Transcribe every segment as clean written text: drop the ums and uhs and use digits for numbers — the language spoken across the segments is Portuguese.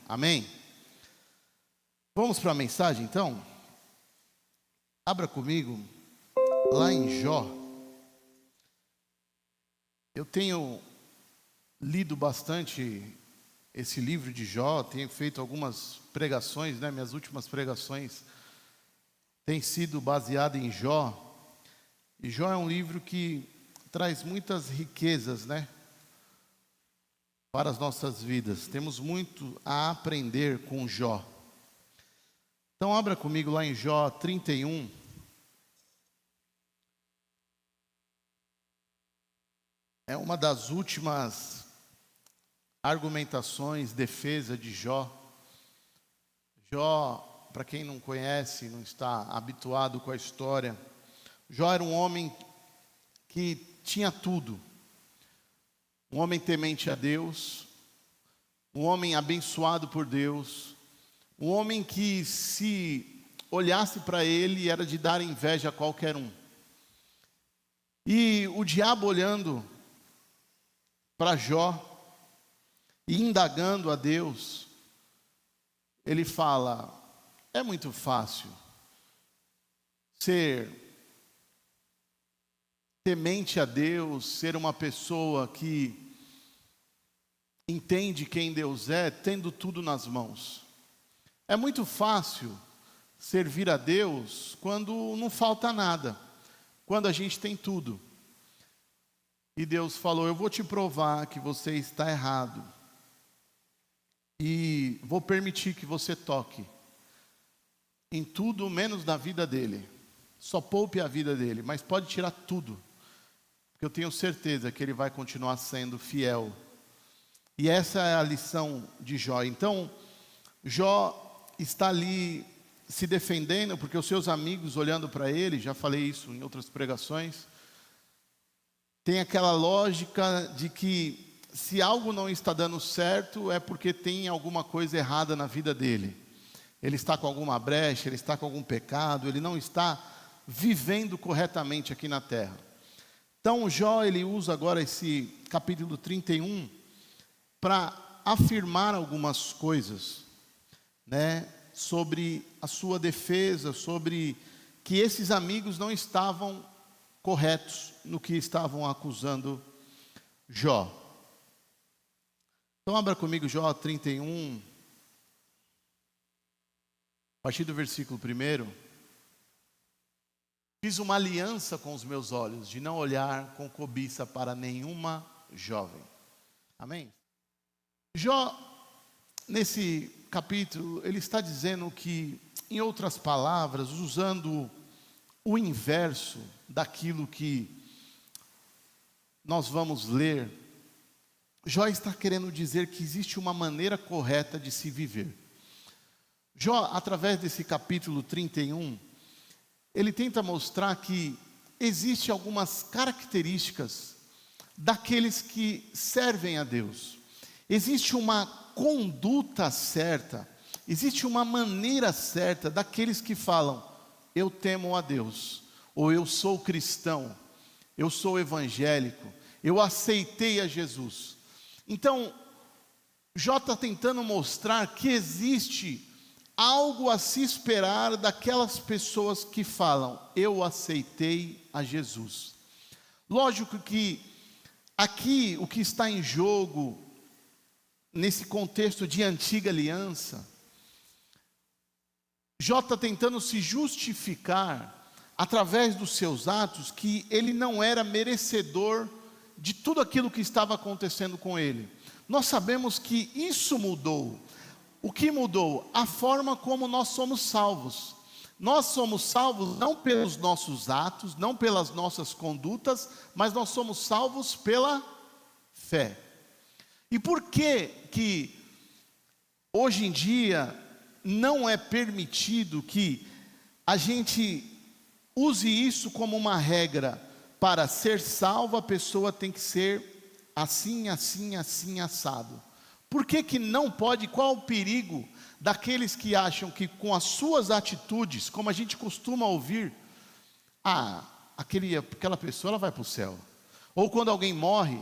Amém? Vamos para a mensagem então? Abra comigo lá em Jó. Eu tenho lido bastante esse livro de Jó, tenho feito algumas pregações, né? Minhas últimas pregações têm sido baseadas em Jó. E Jó é um livro que traz muitas riquezas, né? Para as nossas vidas. Temos muito a aprender com Jó. Então abra comigo lá em Jó 31. É uma das últimas argumentações, defesa de Jó. Jó, para quem não conhece, não está habituado com a história, Jó era um homem que tinha tudo. Um homem temente a Deus, um homem abençoado por Deus, um homem que, se olhasse para ele, era de dar inveja a qualquer um. E o diabo, olhando para Jó e indagando a Deus, ele fala: é muito fácil ser temente a Deus, ser uma pessoa que entende quem Deus é, tendo tudo nas mãos. É muito fácil servir a Deus quando não falta nada, quando a gente tem tudo. E Deus falou: eu vou te provar que você está errado, e vou permitir que você toque em tudo menos na vida dele. Só poupe a vida dele, mas pode tirar tudo, porque eu tenho certeza que ele vai continuar sendo fiel. E essa é a lição de Jó. Então, Jó está ali se defendendo, porque os seus amigos olhando para ele, já falei isso em outras pregações, tem aquela lógica de que se algo não está dando certo, é porque tem alguma coisa errada na vida dele. Ele está com alguma brecha, ele está com algum pecado, ele não está vivendo corretamente aqui na terra. Então Jó, ele usa agora esse capítulo 31 para afirmar algumas coisas, né, sobre a sua defesa, sobre que esses amigos não estavam corretos no que estavam acusando Jó. Então abra comigo Jó 31, a partir do versículo 1. Fiz uma aliança com os meus olhos, de não olhar com cobiça para nenhuma jovem. Amém? Jó, nesse capítulo, ele está dizendo que, em outras palavras, usando o inverso daquilo que nós vamos ler, Jó está querendo dizer que existe uma maneira correta de se viver. Jó, através desse capítulo 31, ele tenta mostrar que existe algumas características daqueles que servem a Deus. Existe uma conduta certa, existe uma maneira certa daqueles que falam: eu temo a Deus, ou eu sou cristão, eu sou evangélico, eu aceitei a Jesus. Então, Jó está tentando mostrar que existe algo a se esperar daquelas pessoas que falam: eu aceitei a Jesus. Lógico que aqui o que está em jogo, nesse contexto de antiga aliança, Jó está tentando se justificar através dos seus atos, que ele não era merecedor de tudo aquilo que estava acontecendo com ele. Nós sabemos que isso mudou. O que mudou? A forma como nós somos salvos. Nós somos salvos não pelos nossos atos, não pelas nossas condutas, mas nós somos salvos pela fé. E por que hoje em dia não é permitido que a gente use isso como uma regra? Para ser salvo, a pessoa tem que ser assim, assim, assim, assado. Por que não pode? Qual o perigo daqueles que acham que com as suas atitudes, como a gente costuma ouvir, aquela pessoa ela vai para o céu. Ou quando alguém morre,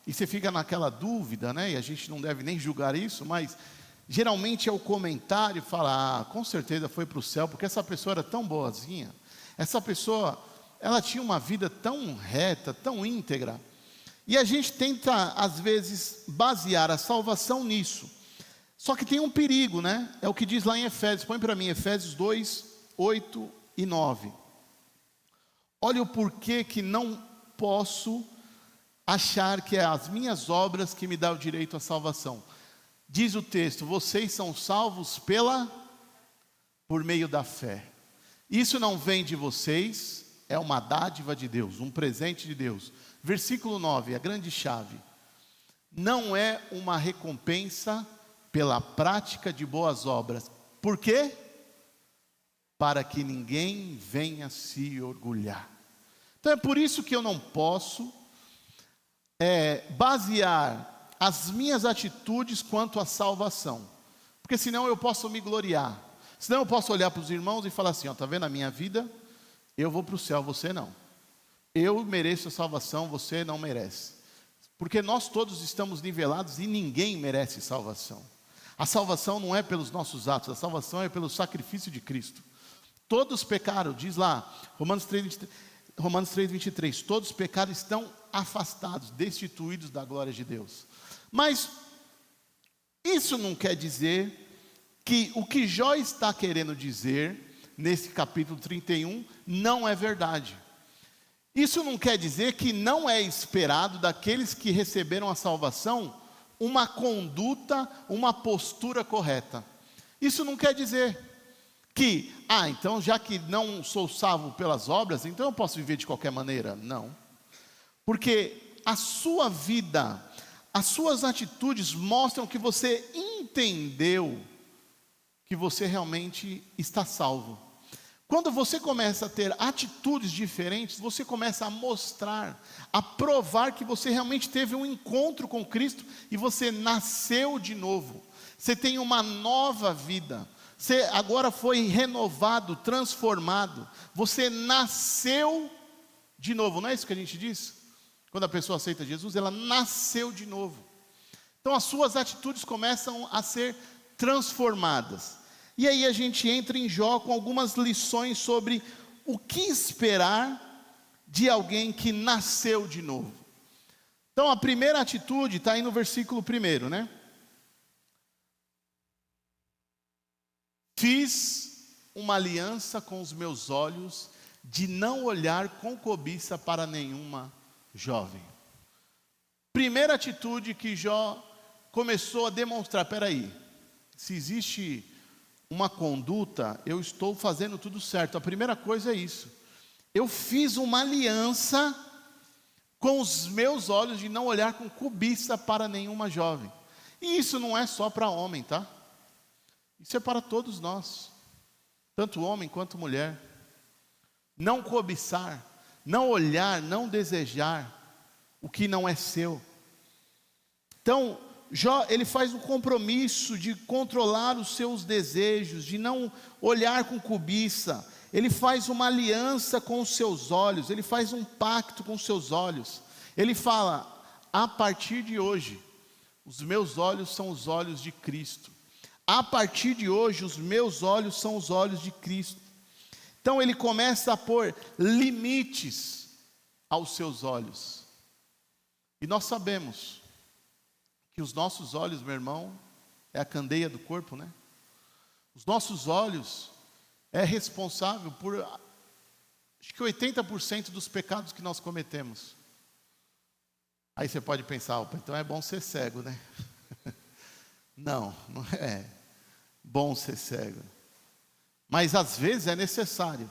e você fica naquela dúvida, né? E a gente não deve nem julgar isso, mas geralmente é o comentário, fala, com certeza foi para o céu, porque essa pessoa era tão boazinha, essa pessoa, ela tinha uma vida tão reta, tão íntegra, e a gente tenta, às vezes, basear a salvação nisso. Só que tem um perigo, né? É o que diz lá em Efésios, põe para mim, Efésios 2, 8 e 9. Olha o porquê que não posso achar que é as minhas obras que me dão o direito à salvação. Diz o texto, vocês são salvos por meio da fé. Isso não vem de vocês, é uma dádiva de Deus, um presente de Deus. Versículo 9, a grande chave. Não é uma recompensa pela prática de boas obras. Por quê? Para que ninguém venha se orgulhar. Então é por isso que eu não posso basear as minhas atitudes quanto à salvação. Porque senão eu posso me gloriar. Senão eu posso olhar para os irmãos e falar assim, ó, tá vendo a minha vida? Eu vou para o céu, você não. Eu mereço a salvação, você não merece. Porque nós todos estamos nivelados e ninguém merece salvação. A salvação não é pelos nossos atos, a salvação é pelo sacrifício de Cristo. Todos pecaram, diz lá, Romanos 3, 23, todos pecaram, estão afastados, destituídos da glória de Deus. Mas isso não quer dizer que o que Jó está querendo dizer, nesse capítulo 31, não é verdade. Isso não quer dizer que não é esperado daqueles que receberam a salvação, uma conduta, uma postura correta. Isso não quer dizer que, então já que não sou salvo pelas obras, então eu posso viver de qualquer maneira. Não. Porque a sua vida, as suas atitudes mostram que você entendeu que você realmente está salvo. Quando você começa a ter atitudes diferentes, você começa a mostrar, a provar que você realmente teve um encontro com Cristo e você nasceu de novo. Você tem uma nova vida. Você agora foi renovado, transformado. Você nasceu de novo. Não é isso que a gente diz? Quando a pessoa aceita Jesus, ela nasceu de novo. Então as suas atitudes começam a ser transformadas. E aí a gente entra em Jó com algumas lições sobre o que esperar de alguém que nasceu de novo. Então a primeira atitude está aí no versículo 1, né? Fiz uma aliança com os meus olhos de não olhar com cobiça para nenhuma jovem. Primeira atitude que Jó começou a demonstrar, peraí, se existe uma conduta, eu estou fazendo tudo certo. A primeira coisa é isso. Eu fiz uma aliança com os meus olhos de não olhar com cobiça para nenhuma jovem. E isso não é só para homem, tá? Isso é para todos nós, tanto homem quanto mulher. Não cobiçar, não olhar, não desejar o que não é seu. Então, Jó, ele faz um compromisso de controlar os seus desejos, de não olhar com cobiça. Ele faz uma aliança com os seus olhos, ele faz um pacto com os seus olhos. Ele fala, a partir de hoje, os meus olhos são os olhos de Cristo. A partir de hoje, os meus olhos são os olhos de Cristo. Então ele começa a pôr limites aos seus olhos. E nós sabemos que os nossos olhos, meu irmão, é a candeia do corpo, né? Os nossos olhos é responsável por, acho que 80% dos pecados que nós cometemos. Aí você pode pensar, opa, então é bom ser cego, né? Não, não é bom ser cego. Mas às vezes é necessário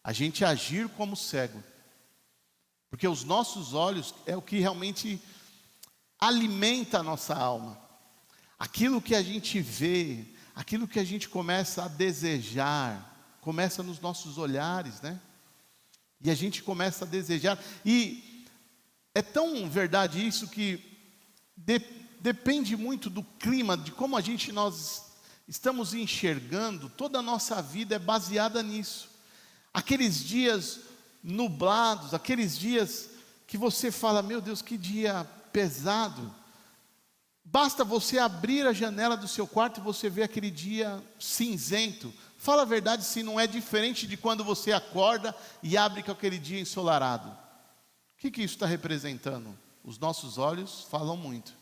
a gente agir como cego. Porque os nossos olhos é o que realmente alimenta a nossa alma. Aquilo que a gente vê, aquilo que a gente começa a desejar, começa nos nossos olhares, né? E a gente começa a desejar. E é tão verdade isso que depende muito do clima, de como nós estamos enxergando. Toda a nossa vida é baseada nisso. Aqueles dias nublados, aqueles dias que você fala, meu Deus, que dia pesado. Basta você abrir a janela do seu quarto e você vê aquele dia cinzento. Fala a verdade, se não é diferente de quando você acorda e abre com aquele dia ensolarado. O que isso está representando? Os nossos olhos falam muito.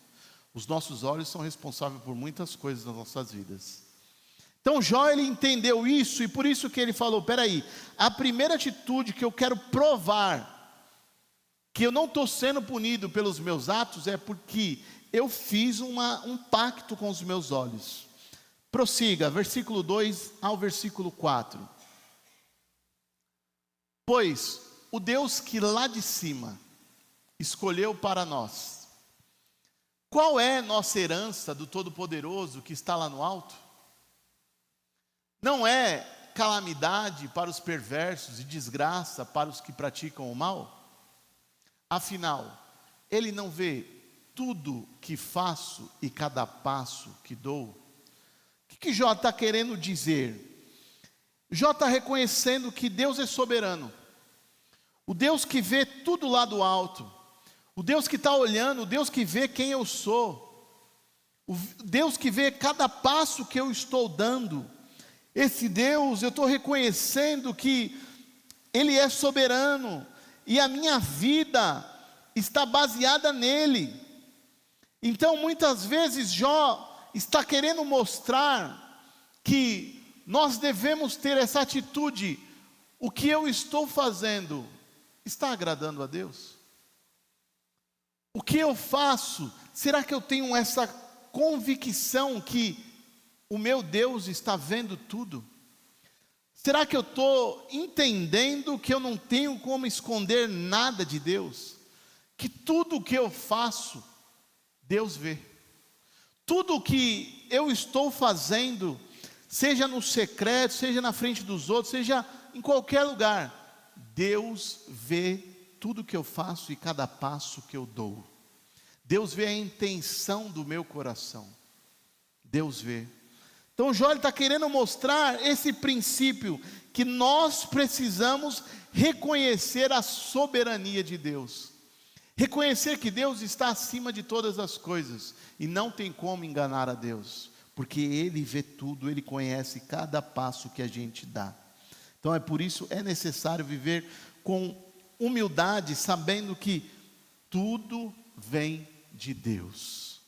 Os nossos olhos são responsáveis por muitas coisas nas nossas vidas. Então Jó, ele entendeu isso, e por isso que ele falou, peraí, a primeira atitude que eu quero provar, que eu não estou sendo punido pelos meus atos, é porque eu fiz um pacto com os meus olhos. Prossiga, versículo 2 ao versículo 4. Pois o Deus que lá de cima escolheu para nós, qual é nossa herança do Todo-Poderoso que está lá no alto? Não é calamidade para os perversos e desgraça para os que praticam o mal? Afinal, Ele não vê tudo que faço e cada passo que dou? O que Jó está querendo dizer? Jó está reconhecendo que Deus é soberano. O Deus que vê tudo lá do alto. O Deus que está olhando, o Deus que vê quem eu sou. O Deus que vê cada passo que eu estou dando. Esse Deus, eu estou reconhecendo que Ele é soberano. E a minha vida está baseada nele. Então muitas vezes Jó está querendo mostrar que nós devemos ter essa atitude. O que eu estou fazendo está agradando a Deus? O que eu faço, será que eu tenho essa convicção que o meu Deus está vendo tudo? Será que eu estou entendendo que eu não tenho como esconder nada de Deus? Que tudo o que eu faço, Deus vê. Tudo o que eu estou fazendo, seja no secreto, seja na frente dos outros, seja em qualquer lugar, Deus vê tudo o que eu faço e cada passo que eu dou. Deus vê a intenção do meu coração. Deus vê. Então Jó está querendo mostrar esse princípio, que nós precisamos reconhecer a soberania de Deus. Reconhecer que Deus está acima de todas as coisas, e não tem como enganar a Deus, porque Ele vê tudo, Ele conhece cada passo que a gente dá. Então é por isso, é necessário viver com humildade, sabendo que tudo vem de Deus.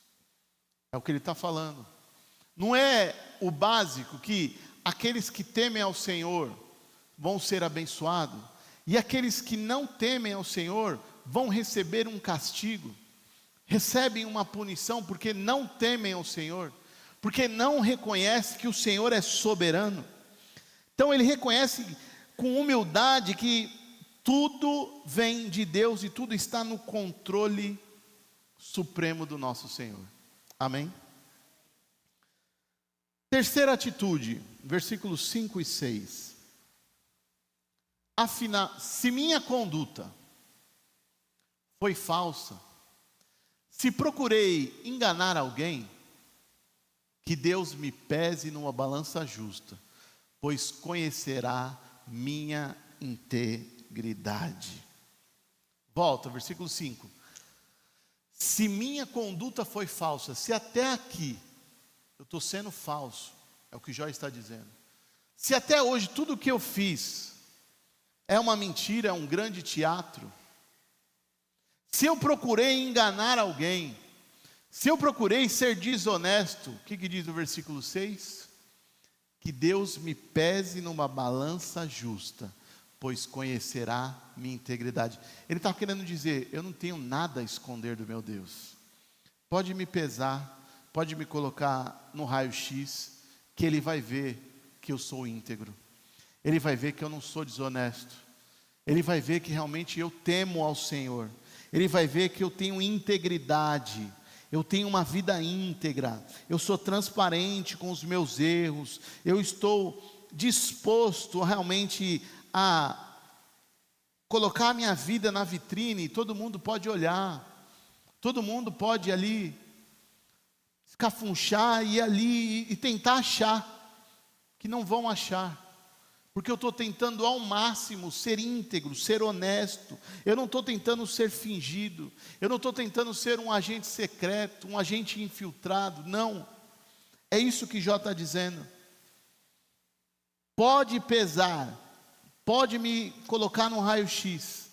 É o que ele está falando. Não é o básico que aqueles que temem ao Senhor vão ser abençoados, e aqueles que não temem ao Senhor vão receber um castigo, recebem uma punição porque não temem ao Senhor, porque não reconhecem que o Senhor é soberano. Então ele reconhece com humildade que tudo vem de Deus e tudo está no controle supremo do nosso Senhor. Amém? Terceira atitude, versículos 5 e 6. Afinal, se minha conduta foi falsa, se procurei enganar alguém, que Deus me pese numa balança justa, pois conhecerá minha integridade. Volta, versículo 5. Se minha conduta foi falsa, se até aqui eu estou sendo falso, é o que Jó está dizendo. Se até hoje tudo o que eu fiz é uma mentira, é um grande teatro, se eu procurei enganar alguém, se eu procurei ser desonesto, o que diz no versículo 6? Que Deus me pese numa balança justa, pois conhecerá minha integridade. Ele está querendo dizer, eu não tenho nada a esconder do meu Deus. Pode me pesar, pode me colocar no raio-x, que Ele vai ver que eu sou íntegro. Ele vai ver que eu não sou desonesto. Ele vai ver que realmente eu temo ao Senhor. Ele vai ver que eu tenho integridade. Eu tenho uma vida íntegra. Eu sou transparente com os meus erros. Eu estou disposto realmente a colocar a minha vida na vitrine. Todo mundo pode olhar. Todo mundo pode ali escafunchar e ir ali e tentar achar, que não vão achar, porque eu estou tentando ao máximo ser íntegro, ser honesto. Eu não estou tentando ser fingido, eu não estou tentando ser um agente secreto, um agente infiltrado, não. É isso que Jó está dizendo. Pode pesar, pode me colocar no raio-x,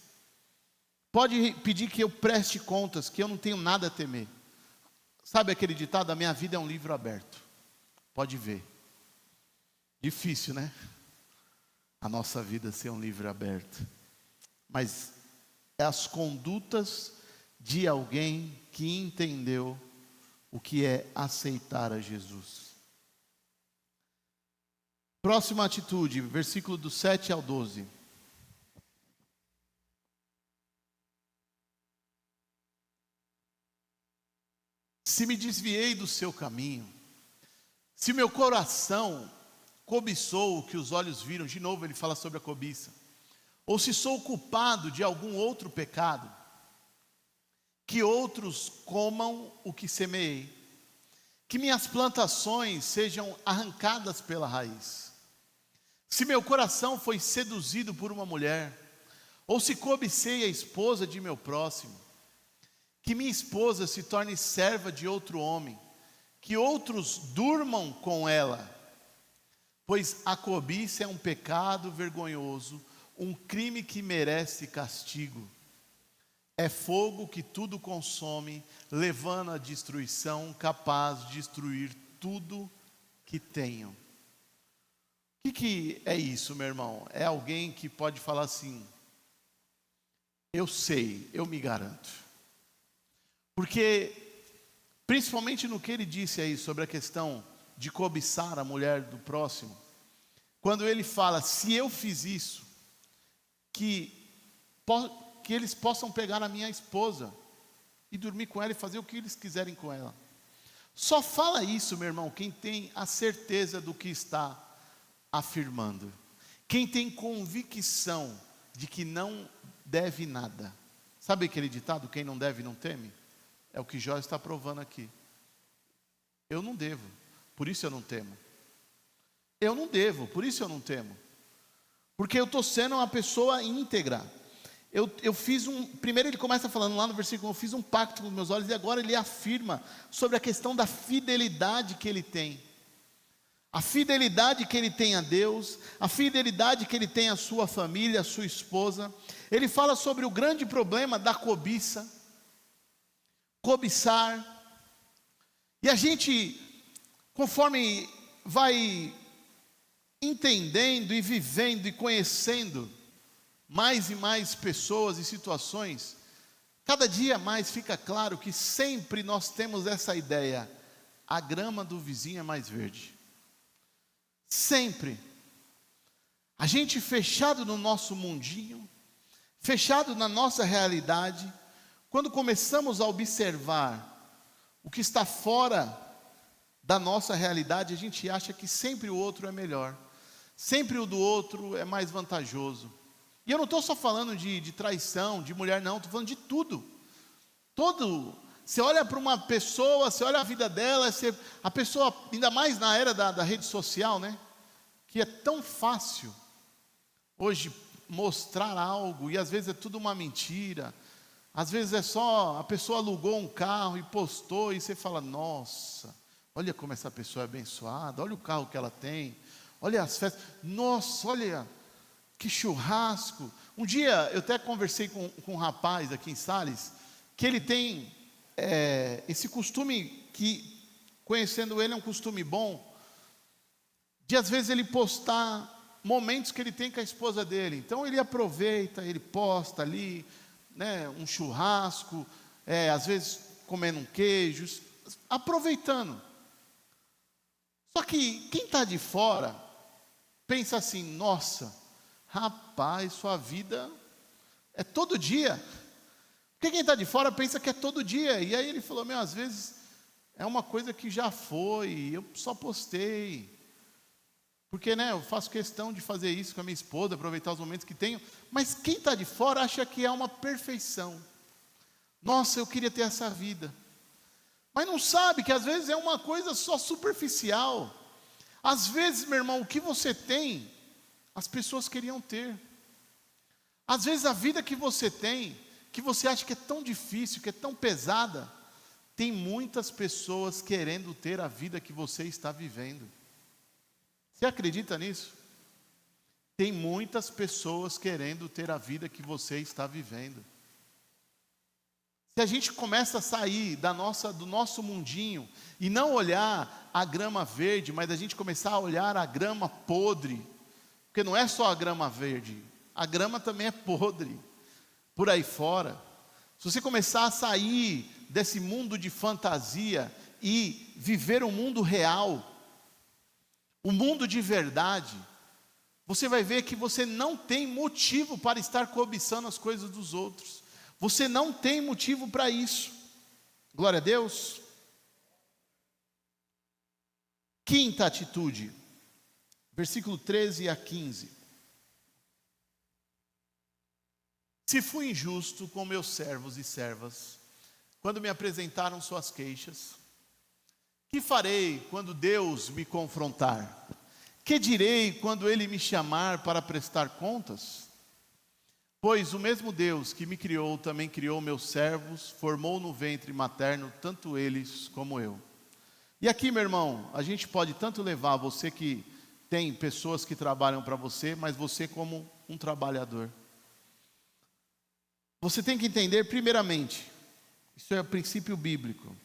pode pedir que eu preste contas, que eu não tenho nada a temer. Sabe aquele ditado, a minha vida é um livro aberto? Pode ver. Difícil, né? A nossa vida ser um livro aberto. Mas é as condutas de alguém que entendeu o que é aceitar a Jesus. Próxima atitude, versículo do 7 ao 12. Se me desviei do seu caminho, se meu coração cobiçou o que os olhos viram, de novo ele fala sobre a cobiça, ou se sou culpado de algum outro pecado, que outros comam o que semeei, que minhas plantações sejam arrancadas pela raiz. Se meu coração foi seduzido por uma mulher, ou se cobicei a esposa de meu próximo, que minha esposa se torne serva de outro homem, que outros durmam com ela, pois a cobiça é um pecado vergonhoso, um crime que merece castigo. É fogo que tudo consome, levando à destruição, capaz de destruir tudo que tenho. O que é isso, meu irmão? É alguém que pode falar assim: eu sei, eu me garanto. Porque, principalmente no que ele disse aí sobre a questão de cobiçar a mulher do próximo, quando ele fala, se eu fiz isso, que eles possam pegar a minha esposa e dormir com ela e fazer o que eles quiserem com ela. Só fala isso, meu irmão, quem tem a certeza do que está afirmando, quem tem convicção de que não deve nada. Sabe aquele ditado, quem não deve não teme? É o que Jó está provando aqui. Eu não devo, por isso eu não temo. Eu não devo, por isso eu não temo. Porque eu estou sendo uma pessoa íntegra. Eu fiz primeiro ele começa falando lá no versículo, eu fiz um pacto com meus olhos, e agora ele afirma sobre a questão da fidelidade que ele tem. A fidelidade que ele tem a Deus, a fidelidade que ele tem à sua família, à sua esposa. Ele fala sobre o grande problema da cobiça, cobiçar. E a gente, conforme vai entendendo e vivendo e conhecendo mais e mais pessoas e situações, cada dia mais fica claro que sempre nós temos essa ideia: a grama do vizinho é mais verde. Sempre. A gente fechado no nosso mundinho, fechado na nossa realidade, quando começamos a observar o que está fora da nossa realidade, a gente acha que sempre o outro é melhor, sempre o do outro é mais vantajoso. E eu não estou só falando de traição, de mulher não, estou falando de tudo. Você olha para uma pessoa, você olha a vida dela, a pessoa, ainda mais na era da rede social, né? Que é tão fácil hoje mostrar algo, e às vezes é tudo uma mentira. Às vezes é só, a pessoa alugou um carro e postou, e você fala: nossa, olha como essa pessoa é abençoada, olha o carro que ela tem, olha as festas, nossa, olha que churrasco. Um dia eu até conversei com um rapaz aqui em Sales, que ele tem esse costume, que conhecendo ele é um costume bom, de às vezes ele postar momentos que ele tem com a esposa dele. Então ele aproveita, ele posta ali, né, um churrasco, às vezes comendo um queijo, aproveitando. Só que quem está de fora pensa assim: nossa, rapaz, sua vida é todo dia. Porque quem está de fora pensa que é todo dia. E aí ele falou: meu, às vezes é uma coisa que já foi, eu só postei. Porque, né, eu faço questão de fazer isso com a minha esposa, aproveitar os momentos que tenho. Mas quem está de fora acha que é uma perfeição. Nossa, eu queria ter essa vida. Mas não sabe que às vezes é uma coisa só superficial. Às vezes, meu irmão, o que você tem As pessoas queriam ter. Às vezes a vida que você tem, que você acha que é tão difícil, que é tão pesada, tem muitas pessoas querendo ter a vida que você está vivendo. Você acredita nisso? Tem muitas pessoas querendo ter a vida que você está vivendo. Se a gente começa a sair do nosso mundinho e não olhar a grama verde, mas a gente começar a olhar a grama podre, porque não é só a grama verde, a grama também é podre, por aí fora. Se você começar a sair desse mundo de fantasia e viver um mundo real, um mundo de verdade, você vai ver que você não tem motivo para estar cobiçando as coisas dos outros. Você não tem motivo para isso. Glória a Deus. Quinta atitude, versículo 13 a 15. Se fui injusto com meus servos e servas, quando me apresentaram suas queixas, que farei quando Deus me confrontar? Que direi quando Ele me chamar para prestar contas? Pois o mesmo Deus que me criou, também criou meus servos, formou no ventre materno, tanto eles como eu. E aqui, meu irmão, a gente pode tanto levar você que tem pessoas que trabalham para você, mas você como um trabalhador. Você tem que entender, primeiramente, isso é o princípio bíblico.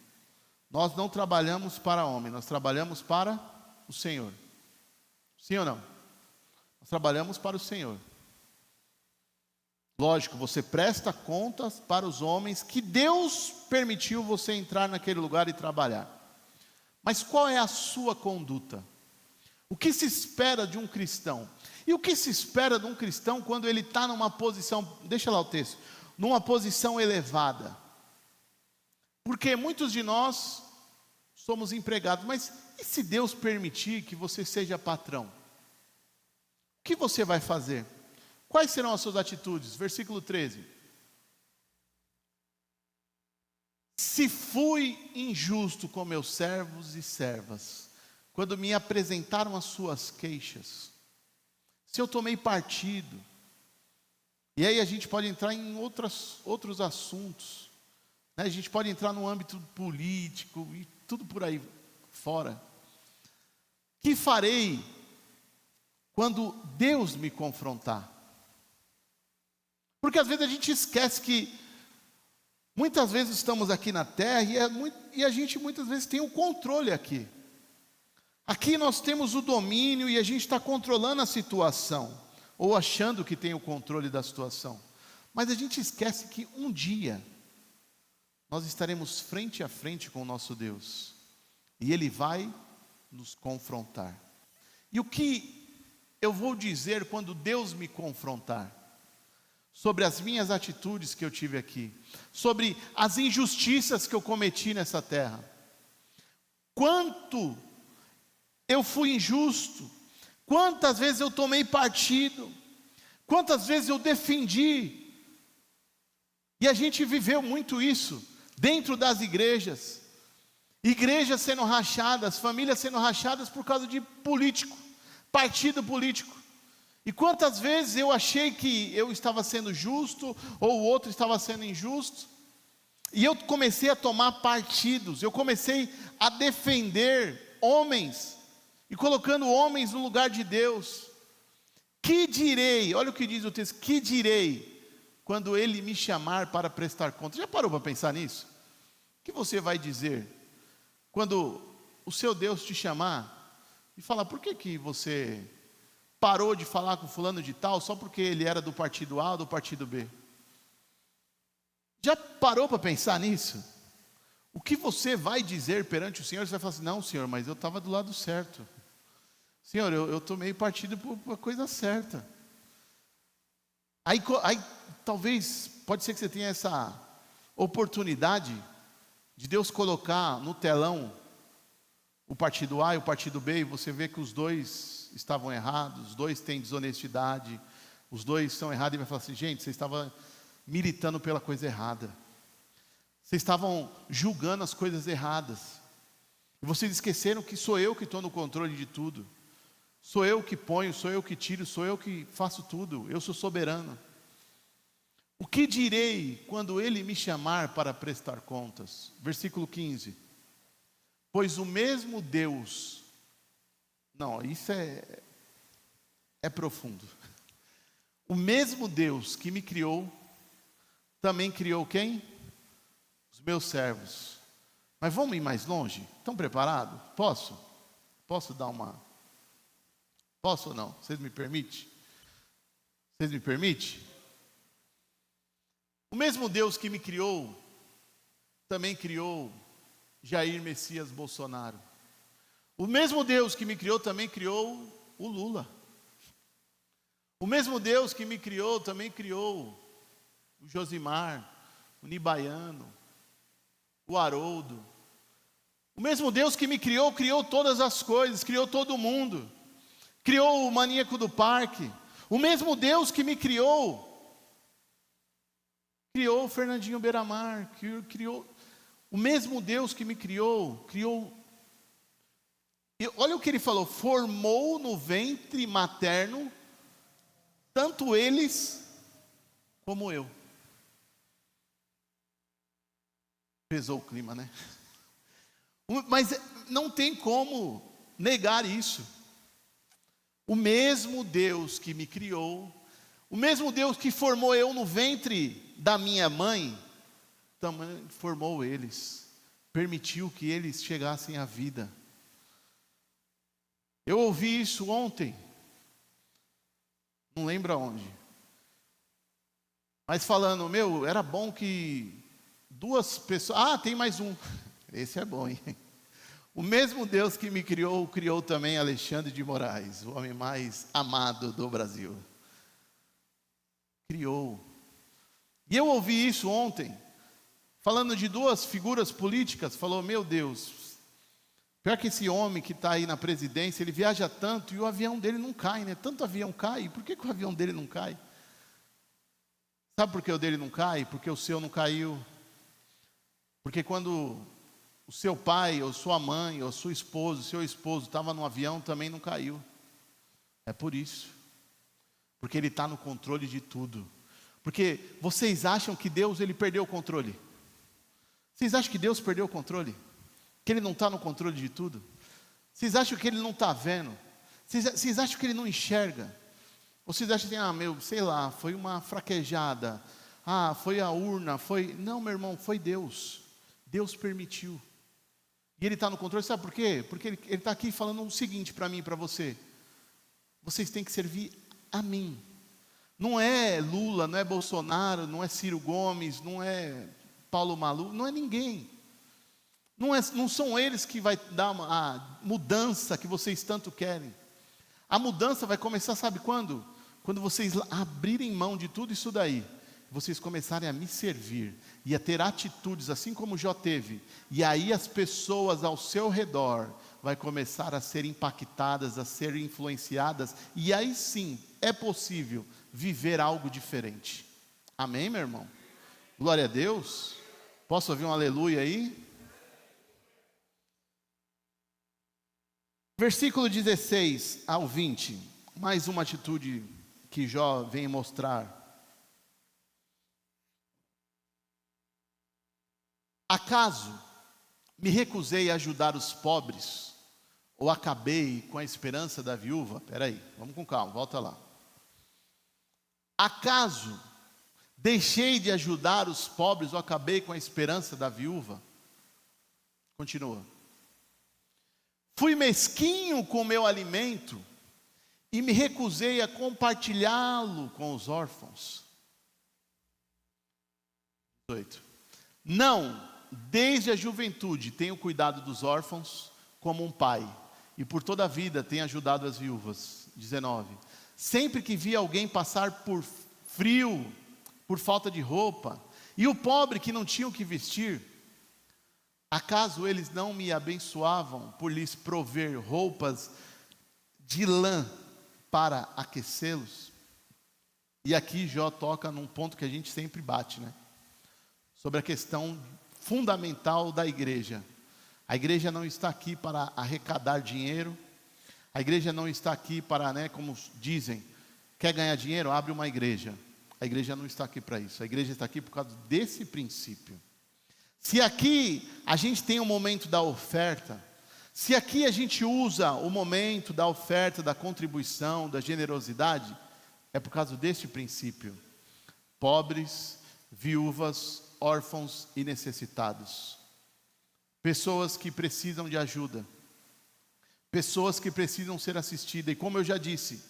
Nós não trabalhamos para homem, nós trabalhamos para o Senhor. Sim ou não? Nós trabalhamos para o Senhor. Lógico, você presta contas para os homens que Deus permitiu você entrar naquele lugar e trabalhar. Mas qual é a sua conduta? O que se espera de um cristão? E o que se espera de um cristão quando ele está numa posição, deixa lá o texto, numa posição elevada? Porque muitos de nós somos empregados, mas e se Deus permitir que você seja patrão? O que você vai fazer? Quais serão as suas atitudes? Versículo 13. Se fui injusto com meus servos e servas, quando me apresentaram as suas queixas, se eu tomei partido, e aí a gente pode entrar em outros assuntos, né? A gente pode entrar no âmbito político e tudo por aí fora. Que farei quando Deus me confrontar? Porque às vezes a gente esquece que muitas vezes estamos aqui na terra e a gente muitas vezes tem o controle aqui. Aqui nós temos o domínio e a gente está controlando a situação, ou achando que tem o controle da situação. Mas a gente esquece que um dia nós estaremos frente a frente com o nosso Deus e Ele vai nos confrontar. E o que eu vou dizer quando Deus me confrontar? Sobre as minhas atitudes que eu tive aqui, sobre as injustiças que eu cometi nessa terra. Quanto eu fui injusto, quantas vezes eu tomei partido, quantas vezes eu defendi. E a gente viveu muito isso dentro das igrejas. Igrejas sendo rachadas, famílias sendo rachadas por causa de político, partido político. E quantas vezes eu achei que eu estava sendo justo, ou o outro estava sendo injusto, e eu comecei a tomar partidos, eu comecei a defender homens, e colocando homens no lugar de Deus. Que direi, olha o que diz o texto, que direi, quando Ele me chamar para prestar contas? Já parou para pensar nisso? O que você vai dizer, quando o seu Deus te chamar, e falar, por que você parou de falar com fulano de tal, só porque ele era do partido A ou do partido B? Já parou para pensar nisso? O que você vai dizer perante o Senhor? Você vai falar assim, não Senhor, mas eu estava do lado certo. Senhor, eu tomei partido por a coisa certa. Aí talvez, pode ser que você tenha essa oportunidade de Deus colocar no telão o partido A e o partido B, e você vê que os dois estavam errados, os dois têm desonestidade, os dois estão errados, e vai falar assim, gente, vocês estavam militando pela coisa errada, vocês estavam julgando as coisas erradas, e vocês esqueceram que sou eu que estou no controle de tudo. Sou eu que ponho, sou eu que tiro, sou eu que faço tudo. Eu sou soberano. O que direi quando ele me chamar para prestar contas? Versículo 15. Pois o mesmo Deus... Não, isso é profundo. O mesmo Deus que me criou, também criou quem? Os meus servos. Mas vamos ir mais longe? Estão preparados? Posso? Posso dar uma... Posso ou não? Vocês me permitem? Vocês me permitem? O mesmo Deus que me criou, também criou Jair Messias Bolsonaro. O mesmo Deus que me criou, também criou o Lula. O mesmo Deus que me criou, também criou o Josimar, o Nibaiano, o Haroldo. O mesmo Deus que me criou, criou todas as coisas, criou todo mundo. Criou o maníaco do parque. O mesmo Deus que me criou, criou o Fernandinho Beiramar, criou... O mesmo Deus que me criou, olha o que ele falou, formou no ventre materno, tanto eles como eu. Pesou o clima, né? Mas não tem como negar isso. O mesmo Deus que me criou, o mesmo Deus que formou eu no ventre da minha mãe, também formou eles, permitiu que eles chegassem à vida. Eu ouvi isso ontem, não lembro aonde, mas falando, era bom que duas pessoas, tem mais um, esse é bom, hein? O mesmo Deus que me criou, criou também Alexandre de Moraes, o homem mais amado do Brasil. Criou. E eu ouvi isso ontem, falando de duas figuras políticas, falou, meu Deus, pior que esse homem que está aí na presidência, ele viaja tanto e o avião dele não cai, né? Tanto avião cai, por que o avião dele não cai? Sabe por que o dele não cai? Porque o seu não caiu. Porque quando o seu pai, ou sua mãe, ou sua esposa, o seu esposo estava no avião, também não caiu. É por isso. Porque ele está no controle de tudo. Porque vocês acham que Deus, ele perdeu o controle? Vocês acham que Deus perdeu o controle? Que ele não está no controle de tudo? Vocês acham que ele não está vendo? Vocês acham que ele não enxerga? Ou vocês acham assim, sei lá, foi uma fraquejada. Foi a urna, foi... Não, meu irmão, foi Deus. Deus permitiu. E ele está no controle, sabe por quê? Porque ele está aqui falando o seguinte para mim e para você. Vocês têm que servir a mim. Não é Lula, não é Bolsonaro, não é Ciro Gomes, não é Paulo Maluf, não é ninguém. Não são eles que vai dar a mudança que vocês tanto querem. A mudança vai começar, sabe quando? Quando vocês abrirem mão de tudo isso daí, vocês começarem a me servir e a ter atitudes assim como Jó teve, e aí as pessoas ao seu redor vai começar a ser impactadas, a ser influenciadas, e aí sim é possível viver algo diferente. Amém, meu irmão? Glória a Deus. Posso ouvir um aleluia aí? Versículo 16 ao 20, mais uma atitude que Jó vem mostrar. Acaso me recusei a ajudar os pobres, ou acabei com a esperança da viúva? Espera aí, vamos com calma, volta lá. Acaso deixei de ajudar os pobres, ou acabei com a esperança da viúva? Continua. Fui mesquinho com o meu alimento, e me recusei a compartilhá-lo com os órfãos. 18. Não, desde a juventude tenho cuidado dos órfãos como um pai, e por toda a vida tenho ajudado as viúvas. 19. Sempre que vi alguém passar por frio, por falta de roupa, e o pobre que não tinha o que vestir, acaso eles não me abençoavam por lhes prover roupas de lã para aquecê-los? E aqui Jó toca num ponto que a gente sempre bate, né? Sobre a questão fundamental da igreja. A igreja não está aqui para arrecadar dinheiro. A igreja não está aqui para, como dizem, quer ganhar dinheiro? Abre uma igreja. A igreja não está aqui para isso. A igreja está aqui por causa desse princípio. Se aqui a gente tem o momento da oferta, se aqui a gente usa o momento da oferta, da contribuição, da generosidade, é por causa deste princípio. Pobres, viúvas, órfãos e necessitados. Pessoas que precisam de ajuda. Pessoas que precisam ser assistidas. E como eu já disse,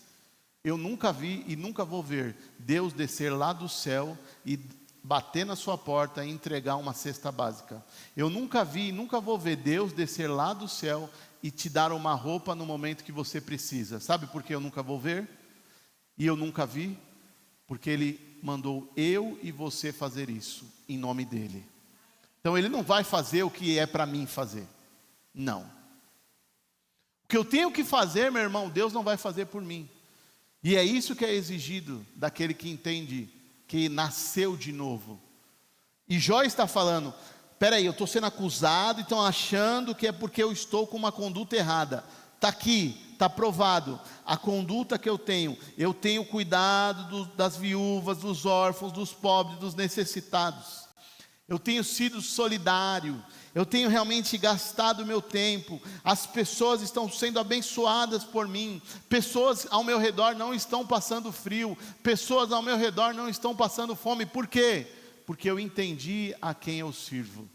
eu nunca vi e nunca vou ver Deus descer lá do céu e bater na sua porta e entregar uma cesta básica. Eu nunca vi e nunca vou ver Deus descer lá do céu e te dar uma roupa no momento que você precisa. Sabe por que eu nunca vou ver? E eu nunca vi? Porque Ele mandou eu e você fazer isso, em nome dEle. Então Ele não vai fazer o que é para mim fazer. Não. O que eu tenho que fazer, meu irmão, Deus não vai fazer por mim. E é isso que é exigido daquele que entende que nasceu de novo. E Jó está falando, peraí, eu estou sendo acusado e estão achando que é porque eu estou com uma conduta errada. Está aqui, está provado, a conduta que eu tenho cuidado das viúvas, dos órfãos, dos pobres, dos necessitados. Eu tenho sido solidário, eu tenho realmente gastado o meu tempo, as pessoas estão sendo abençoadas por mim, pessoas ao meu redor não estão passando frio, pessoas ao meu redor não estão passando fome. Por quê? Porque eu entendi a quem eu sirvo,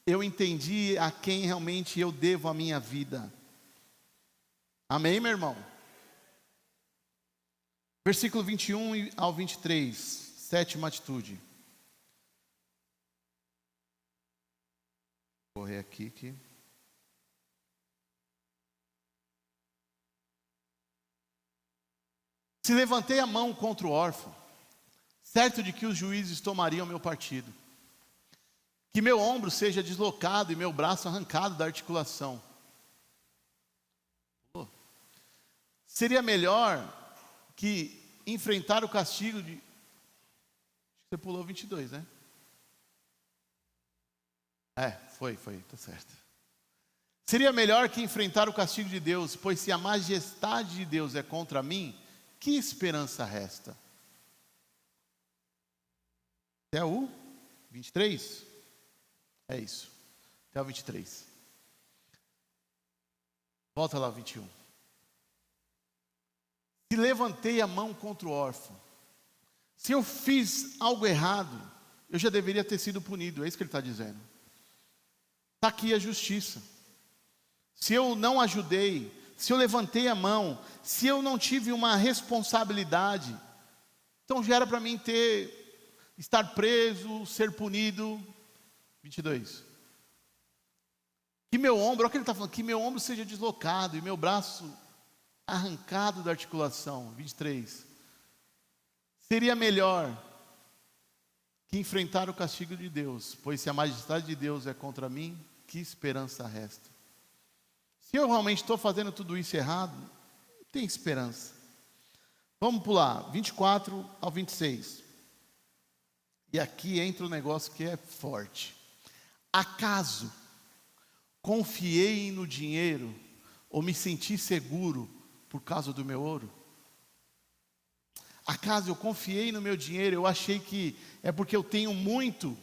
eu entendi a quem realmente eu devo a minha vida. Amém, meu irmão? Versículo 21 ao 23, sétima atitude. Vou correr aqui que... Se levantei a mão contra o órfão, certo de que os juízes tomariam meu partido. Que meu ombro seja deslocado e meu braço arrancado da articulação. Seria melhor que enfrentar o castigo de... Você pulou 22, né? Foi, tá certo. Seria melhor que enfrentar o castigo de Deus, pois se a majestade de Deus é contra mim, que esperança resta? Até o 23? É isso. Até o 23. Volta lá o 21. Se levantei a mão contra o órfão, se eu fiz algo errado, eu já deveria ter sido punido. É isso que ele está dizendo. Está aqui a justiça. Se eu não ajudei, se eu levantei a mão, se eu não tive uma responsabilidade, então já era para mim estar preso, ser punido. 22. Que meu ombro, olha o que ele está falando, que meu ombro seja deslocado e meu braço arrancado da articulação. 23. Seria melhor que enfrentar o castigo de Deus, pois se a majestade de Deus é contra mim, que esperança resta? Se eu realmente estou fazendo tudo isso errado, não tem esperança. Vamos pular, 24 ao 26. E aqui entra um negócio que é forte. Acaso confiei no dinheiro ou me senti seguro por causa do meu ouro? Acaso eu confiei no meu dinheiro, eu achei que é porque eu tenho muito,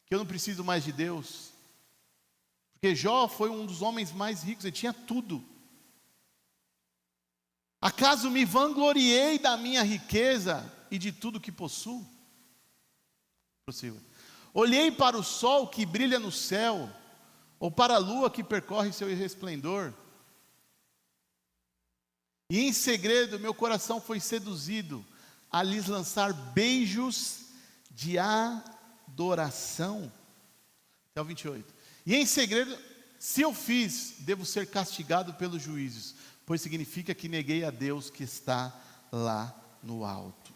que eu não preciso mais de Deus? Porque Jó foi um dos homens mais ricos, ele tinha tudo. Acaso me vangloriei da minha riqueza e de tudo que possuo? Prossiga. Olhei para o sol que brilha no céu, ou para a lua que percorre seu resplendor, e em segredo meu coração foi seduzido a lhes lançar beijos de adoração. Até o 28. E em segredo, se eu fiz, devo ser castigado pelos juízes, pois significa que neguei a Deus que está lá no alto.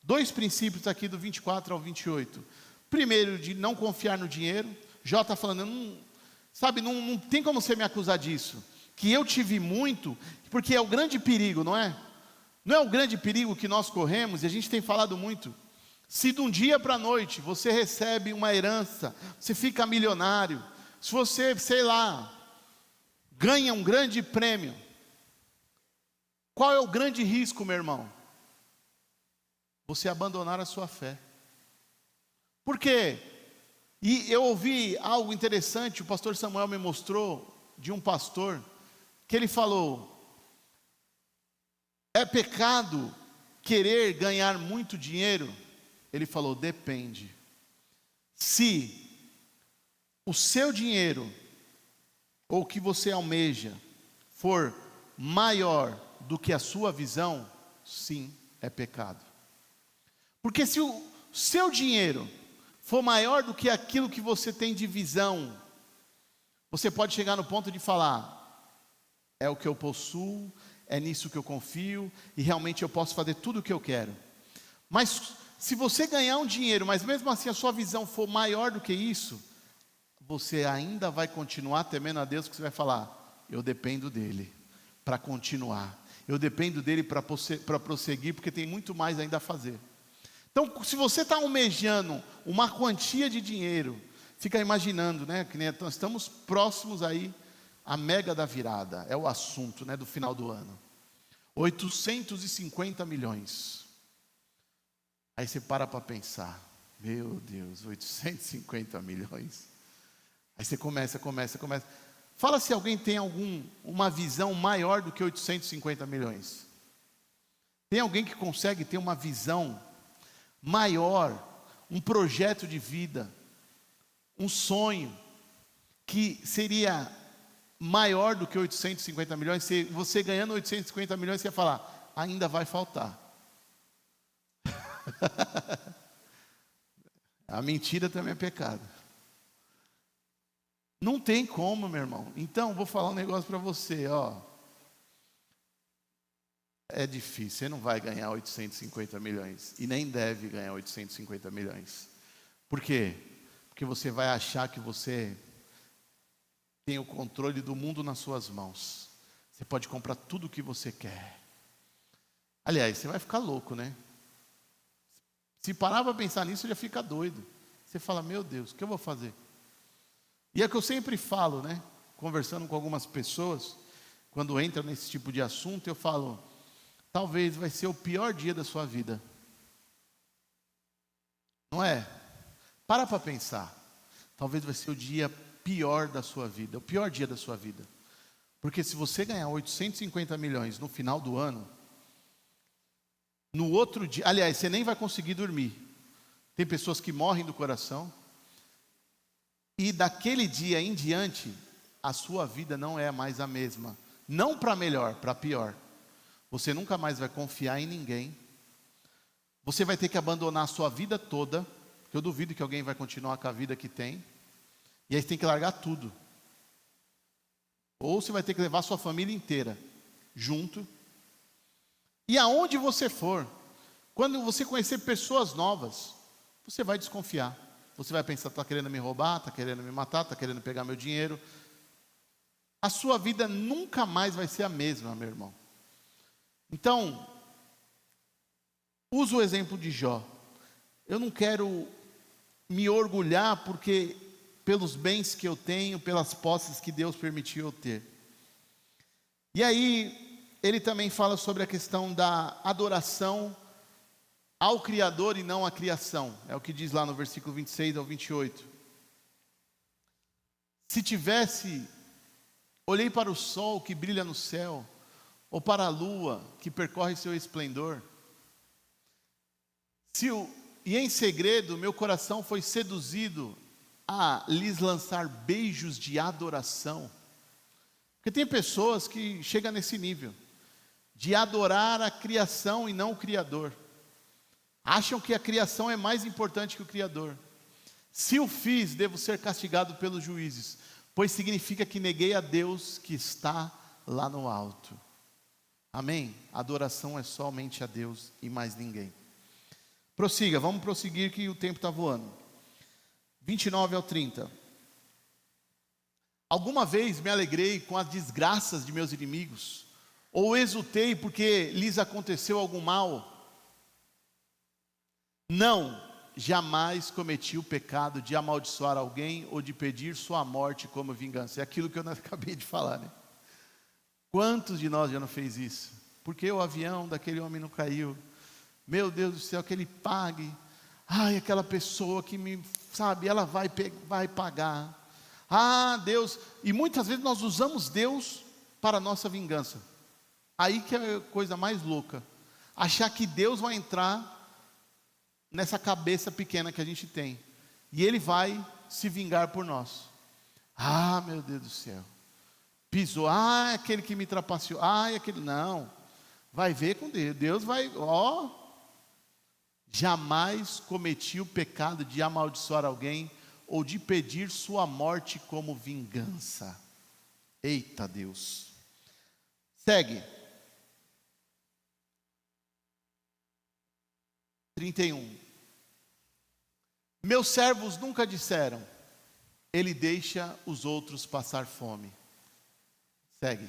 Dois princípios aqui do 24 ao 28. Primeiro, de não confiar no dinheiro. Jó está falando, não tem como você me acusar disso. Que eu tive muito, porque é o grande perigo, não é? Não é o grande perigo que nós corremos, e a gente tem falado muito. Se de um dia para a noite você recebe uma herança, você fica milionário, se você, ganha um grande prêmio, Qual é o grande risco, meu irmão? Você abandonar a sua fé. Por quê? E eu ouvi algo interessante, o pastor Samuel me mostrou, de um pastor, que ele falou: é pecado querer ganhar muito dinheiro? Ele falou: depende. Se o seu dinheiro, ou o que você almeja, for maior do que a sua visão, sim, é pecado. Porque se o seu dinheiro for maior do que aquilo que você tem de visão, você pode chegar no ponto de falar: é o que eu possuo, é nisso que eu confio, e realmente eu posso fazer tudo o que eu quero. Mas se você ganhar um dinheiro, mas mesmo assim a sua visão for maior do que isso, você ainda vai continuar temendo a Deus, porque você vai falar: eu dependo dele para continuar, eu dependo dele para prosseguir, porque tem muito mais ainda a fazer. Então, se você está almejando uma quantia de dinheiro, fica imaginando, né, que nós estamos próximos aí à mega da virada, é o assunto, né, do final do ano, 850 milhões, aí você para pensar: meu Deus, 850 milhões, aí você começa, fala se alguém tem uma visão maior do que 850 milhões, tem alguém que consegue ter uma visão maior, um projeto de vida, um sonho, que seria maior do que 850 milhões, se você ganhando 850 milhões, você ia falar: ainda vai faltar. A mentira também é pecado. Não tem como, meu irmão. Então, vou falar um negócio para você, ó. É difícil, você não vai ganhar 850 milhões, e nem deve ganhar 850 milhões. Por quê? Porque você vai achar que você tem o controle do mundo nas suas mãos. Você pode comprar tudo o que você quer. Aliás, você vai ficar louco, né? Se parar para pensar nisso, já fica doido. Você fala: meu Deus, o que eu vou fazer? E é o que eu sempre falo, né? Conversando com algumas pessoas, quando entra nesse tipo de assunto, eu falo: talvez vai ser o pior dia da sua vida. Não é? Para pensar. Talvez vai ser o dia pior da sua vida, o pior dia da sua vida. Porque se você ganhar 850 milhões no final do ano, no outro dia, aliás, você nem vai conseguir dormir. Tem pessoas que morrem do coração, e daquele dia em diante, a sua vida não é mais a mesma. Não para melhor, para pior. Você nunca mais vai confiar em ninguém. Você vai ter que abandonar a sua vida toda, porque eu duvido que alguém vai continuar com a vida que tem. E aí você tem que largar tudo. Ou você vai ter que levar a sua família inteira junto. E aonde você for, quando você conhecer pessoas novas, você vai desconfiar. Você vai pensar: está querendo me roubar, está querendo me matar, está querendo pegar meu dinheiro. A sua vida nunca mais vai ser a mesma, meu irmão. Então, uso o exemplo de Jó. Eu não quero me orgulhar pelos bens que eu tenho, pelas posses que Deus permitiu eu ter. E aí, ele também fala sobre a questão da adoração ao Criador e não à criação. É o que diz lá no versículo 26 ao 28. Se tivesse, olhei para o sol que brilha no céu, ou para a lua que percorre seu esplendor, e em segredo meu coração foi seduzido a lhes lançar beijos de adoração. Porque tem pessoas que chegam nesse nível, de adorar a criação e não o Criador. Acham que a criação é mais importante que o Criador. Se o fiz, devo ser castigado pelos juízes, pois significa que neguei a Deus que está lá no alto. Amém? Adoração é somente a Deus e mais ninguém. Prossiga, vamos prosseguir que o tempo está voando. 29 ao 30. Alguma vez me alegrei com as desgraças de meus inimigos, ou exultei porque lhes aconteceu algum mal? Não, jamais cometi o pecado de amaldiçoar alguém ou de pedir sua morte como vingança. É aquilo que eu não acabei de falar, né? Quantos de nós já não fez isso? porque o avião daquele homem não caiu. Meu Deus do céu, que ele pague. Ai, aquela pessoa que me, sabe, ela vai pagar. Ah, Deus. E muitas vezes nós usamos Deus para a nossa vingança. Aí que é a coisa mais louca. Achar que Deus vai entrar nessa cabeça pequena que a gente tem. E Ele vai se vingar por nós. Ah, meu Deus do céu. Pisou. Ah, aquele que me trapaceou. Ah, aquele. Não. Vai ver com Deus. Deus vai. Jamais cometi o pecado de amaldiçoar alguém ou de pedir sua morte como vingança. Eita Deus. Segue. 31. Meus servos nunca disseram, ele deixa os outros passar fome. Segue.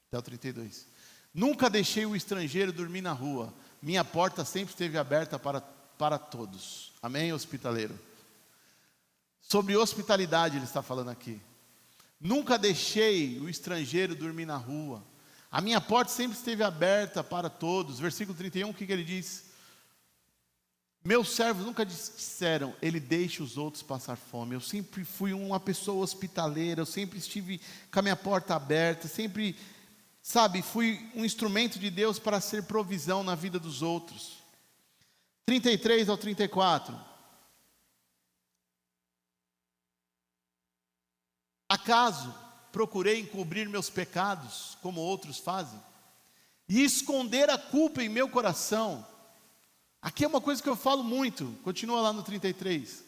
Até o 32. Nunca deixei o estrangeiro dormir na rua. Minha porta sempre esteve aberta para todos. Amém, hospitaleiro? Sobre hospitalidade ele está falando aqui. Nunca deixei o estrangeiro dormir na rua. A minha porta sempre esteve aberta para todos. Versículo 31, o que ele diz? Meus servos nunca disseram, ele deixa os outros passar fome. Eu sempre fui uma pessoa hospitaleira, eu sempre estive com a minha porta aberta, sempre, sabe, fui um instrumento de Deus para ser provisão na vida dos outros. 33 ao 34. Acaso procurei encobrir meus pecados, como outros fazem, e esconder a culpa em meu coração? Aqui é uma coisa que eu falo muito, continua lá no 33.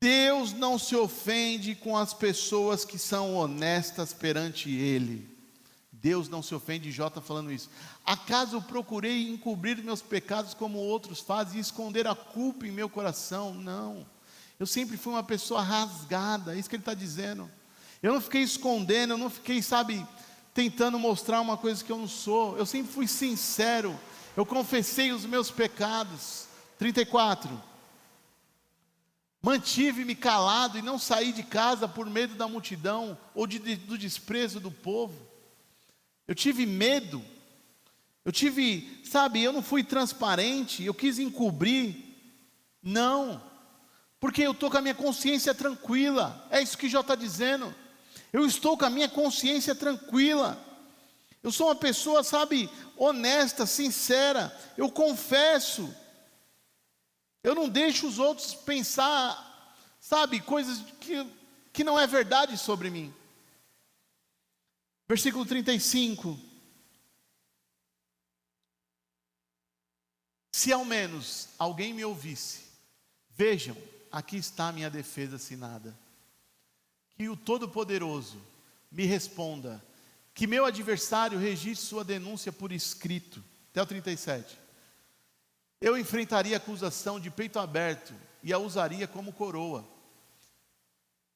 Deus não se ofende com as pessoas que são honestas perante Ele. Deus não se ofende, Jó está falando isso. Acaso eu procurei encobrir meus pecados como outros fazem e esconder a culpa em meu coração? Não. Eu sempre fui uma pessoa rasgada, é isso que ele está dizendo. Eu não fiquei escondendo, eu não fiquei, sabe, tentando mostrar uma coisa que eu não sou. Eu sempre fui sincero. Eu confessei os meus pecados. 34. Mantive-me calado e não saí de casa por medo da multidão ou do desprezo do povo. Eu tive medo. Eu tive, sabe, eu não fui transparente. Eu quis encobrir. Não. Porque eu estou com a minha consciência tranquila. É isso que Jó está dizendo. Eu estou com a minha consciência tranquila. Eu sou uma pessoa, sabe, honesta, sincera. Eu confesso. Eu não deixo os outros pensar, sabe, coisas que não é verdade sobre mim. Versículo 35. Se ao menos alguém me ouvisse, vejam, aqui está a minha defesa assinada. Que o Todo-Poderoso me responda, que meu adversário registre sua denúncia por escrito. Até o 37. Eu enfrentaria a acusação de peito aberto e a usaria como coroa.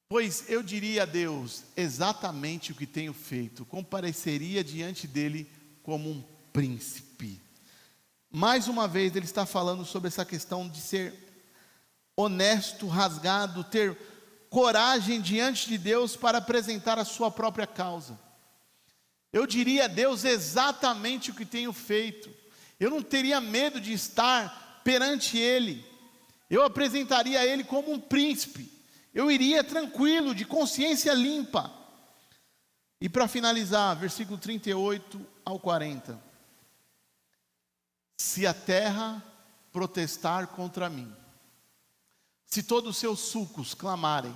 Pois eu diria a Deus exatamente o que tenho feito. Compareceria diante dele como um príncipe. Mais uma vez ele está falando sobre essa questão de ser honesto, rasgado, ter coragem diante de Deus para apresentar a sua própria causa. Eu diria a Deus exatamente o que tenho feito. Eu não teria medo de estar perante Ele. Eu apresentaria a Ele como um príncipe. Eu iria tranquilo, de consciência limpa. E para finalizar, versículo 38 ao 40. Se a terra protestar contra mim, se todos os seus sucos clamarem,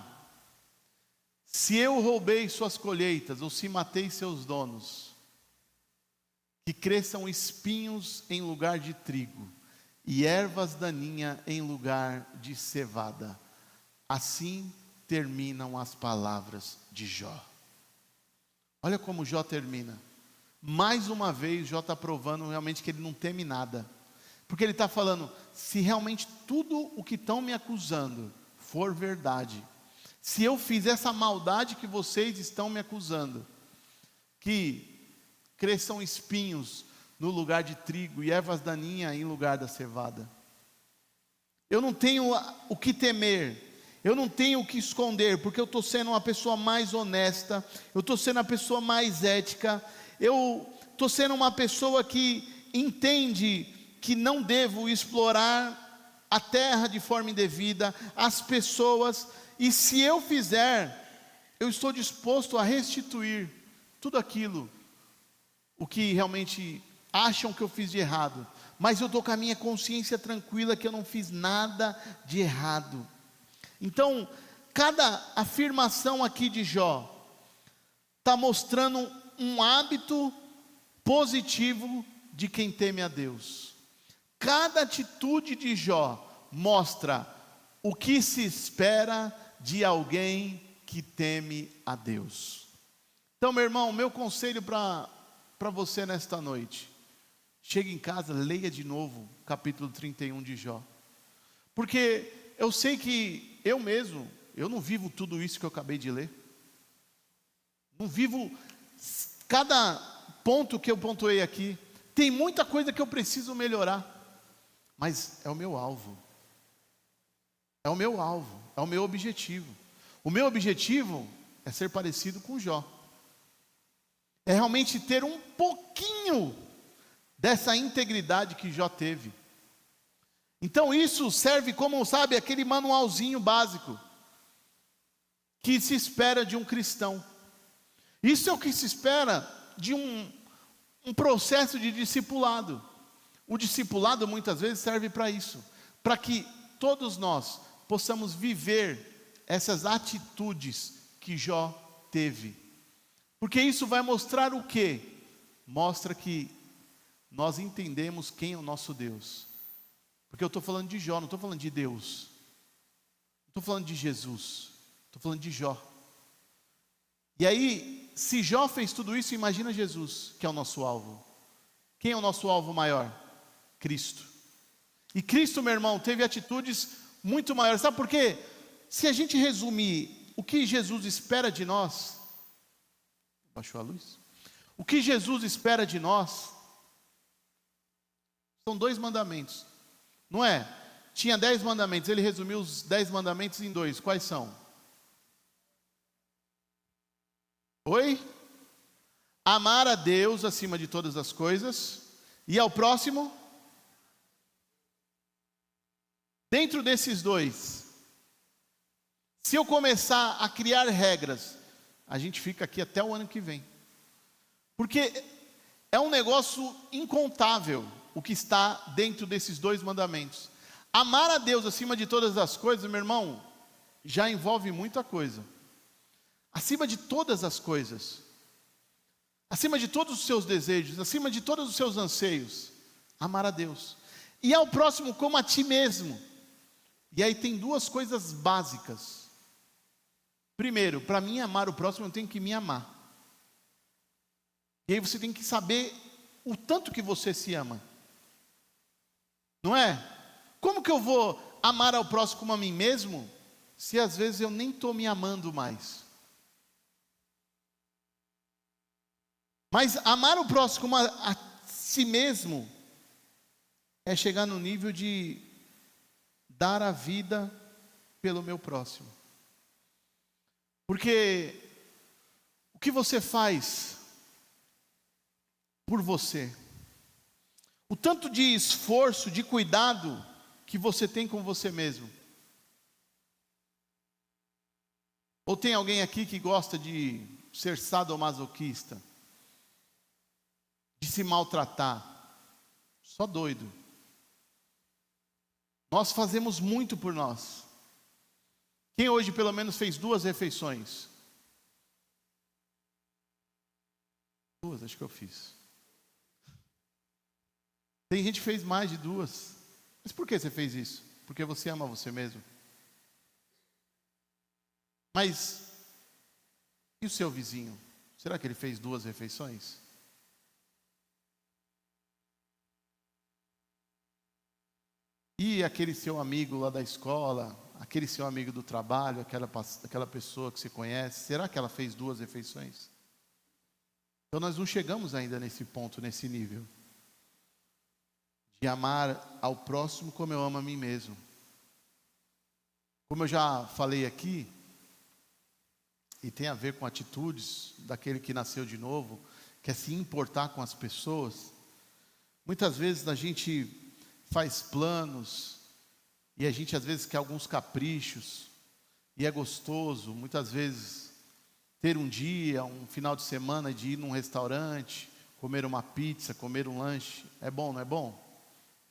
se eu roubei suas colheitas, ou se matei seus donos, que cresçam espinhos em lugar de trigo, e ervas daninhas em lugar de cevada. Assim terminam as palavras de Jó. Olha como Jó termina. Mais uma vez Jó está provando realmente que ele não teme nada. Porque ele está falando, se realmente tudo o que estão me acusando for verdade, se eu fizer essa maldade que vocês estão me acusando, que cresçam espinhos no lugar de trigo e ervas daninhas em lugar da cevada, eu não tenho o que temer, eu não tenho o que esconder, porque eu estou sendo uma pessoa mais honesta, eu estou sendo a pessoa mais ética, eu estou sendo uma pessoa que entende que não devo explorar a terra de forma indevida, as pessoas, e se eu fizer, eu estou disposto a restituir tudo aquilo, o que realmente acham que eu fiz de errado, mas eu estou com a minha consciência tranquila que eu não fiz nada de errado. Então, cada afirmação aqui de Jó está mostrando um hábito positivo de quem teme a Deus. Cada atitude de Jó mostra o que se espera de alguém que teme a Deus. Então, meu irmão, meu conselho para você nesta noite: chegue em casa, leia de novo o capítulo 31 de Jó. Porque eu sei que eu mesmo, eu não vivo tudo isso que eu acabei de ler. Não vivo cada ponto que eu pontuei aqui. Tem muita coisa que eu preciso melhorar. Mas é o meu alvo. É o meu alvo, é o meu objetivo. O meu objetivo é ser parecido com Jó. É realmente ter um pouquinho dessa integridade que Jó teve. Então isso serve como, sabe, aquele manualzinho básico que se espera de um cristão. Isso é o que se espera de um processo de discipulado. O discipulado muitas vezes serve para isso, para que todos nós possamos viver essas atitudes que Jó teve. Porque isso vai mostrar o quê? Mostra que nós entendemos quem é o nosso Deus. Porque eu estou falando de Jó, não estou falando de Deus. Não estou falando de Jesus, estou falando de Jó. E aí, se Jó fez tudo isso, imagina Jesus, que é o nosso alvo. Quem é o nosso alvo maior? Cristo. E Cristo, meu irmão, teve atitudes muito maiores. Sabe por quê? Se a gente resumir o que Jesus espera de nós, baixou a luz? O que Jesus espera de nós são 2 mandamentos, não é? Tinha 10 mandamentos, ele resumiu os 10 mandamentos em 2. Quais são? Oi? Amar a Deus acima de todas as coisas e ao próximo. Dentro desses 2, se eu começar a criar regras, a gente fica aqui até o ano que vem. Porque é um negócio incontável o que está dentro desses 2 mandamentos. Amar a Deus acima de todas as coisas, meu irmão, já envolve muita coisa. Acima de todas as coisas. Acima de todos os seus desejos, acima de todos os seus anseios. Amar a Deus. E ao próximo como a ti mesmo. E aí tem 2 coisas básicas. Primeiro, para mim amar o próximo, eu tenho que me amar. E aí você tem que saber o tanto que você se ama. Não é? Como que eu vou amar ao próximo como a mim mesmo, se às vezes eu nem estou me amando mais? Mas amar o próximo como a si mesmo, é chegar no nível de dar a vida pelo meu próximo. Porque o que você faz por você, o tanto de esforço, de cuidado que você tem com você mesmo. Ou tem alguém aqui que gosta de ser sadomasoquista, de se maltratar? Só doido. Nós fazemos muito por nós. Quem hoje pelo menos fez 2 refeições? 2, acho que eu fiz. Tem gente que fez mais de 2. Mas por que você fez isso? Porque você ama você mesmo. Mas e o seu vizinho? Será que ele fez 2 refeições? E aquele seu amigo lá da escola, aquele seu amigo do trabalho, aquela pessoa que você conhece, será que ela fez 2 refeições? Então nós não chegamos ainda nesse ponto, nesse nível de amar ao próximo como eu amo a mim mesmo. Como eu já falei aqui, e tem a ver com atitudes daquele que nasceu de novo, quer se importar com as pessoas, muitas vezes a gente faz planos, e a gente às vezes quer alguns caprichos, e é gostoso, muitas vezes, ter um dia, um final de semana de ir num restaurante, comer uma pizza, comer um lanche. É bom, não é bom?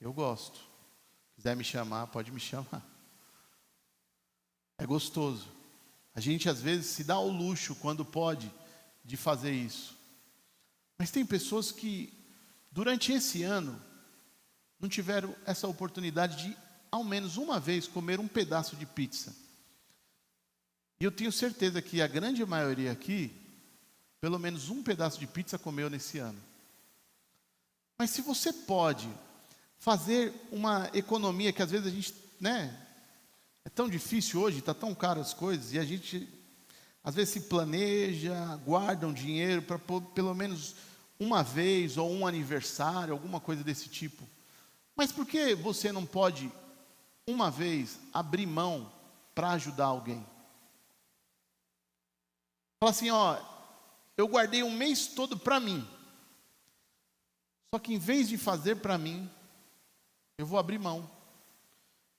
Eu gosto. Se quiser me chamar, pode me chamar. É gostoso. A gente às vezes se dá ao luxo, quando pode, de fazer isso. Mas tem pessoas que, durante esse ano, não tiveram essa oportunidade de, ao menos uma vez, comer um pedaço de pizza. E eu tenho certeza que a grande maioria aqui, pelo menos um pedaço de pizza comeu nesse ano. Mas se você pode fazer uma economia, que às vezes a gente, é tão difícil hoje, está tão caro as coisas, e a gente, às vezes, se planeja, guarda um dinheiro para pelo menos uma vez, ou um aniversário, alguma coisa desse tipo. Mas por que você não pode, uma vez, abrir mão para ajudar alguém? Fala assim, eu guardei um mês todo para mim. Só que em vez de fazer para mim, eu vou abrir mão.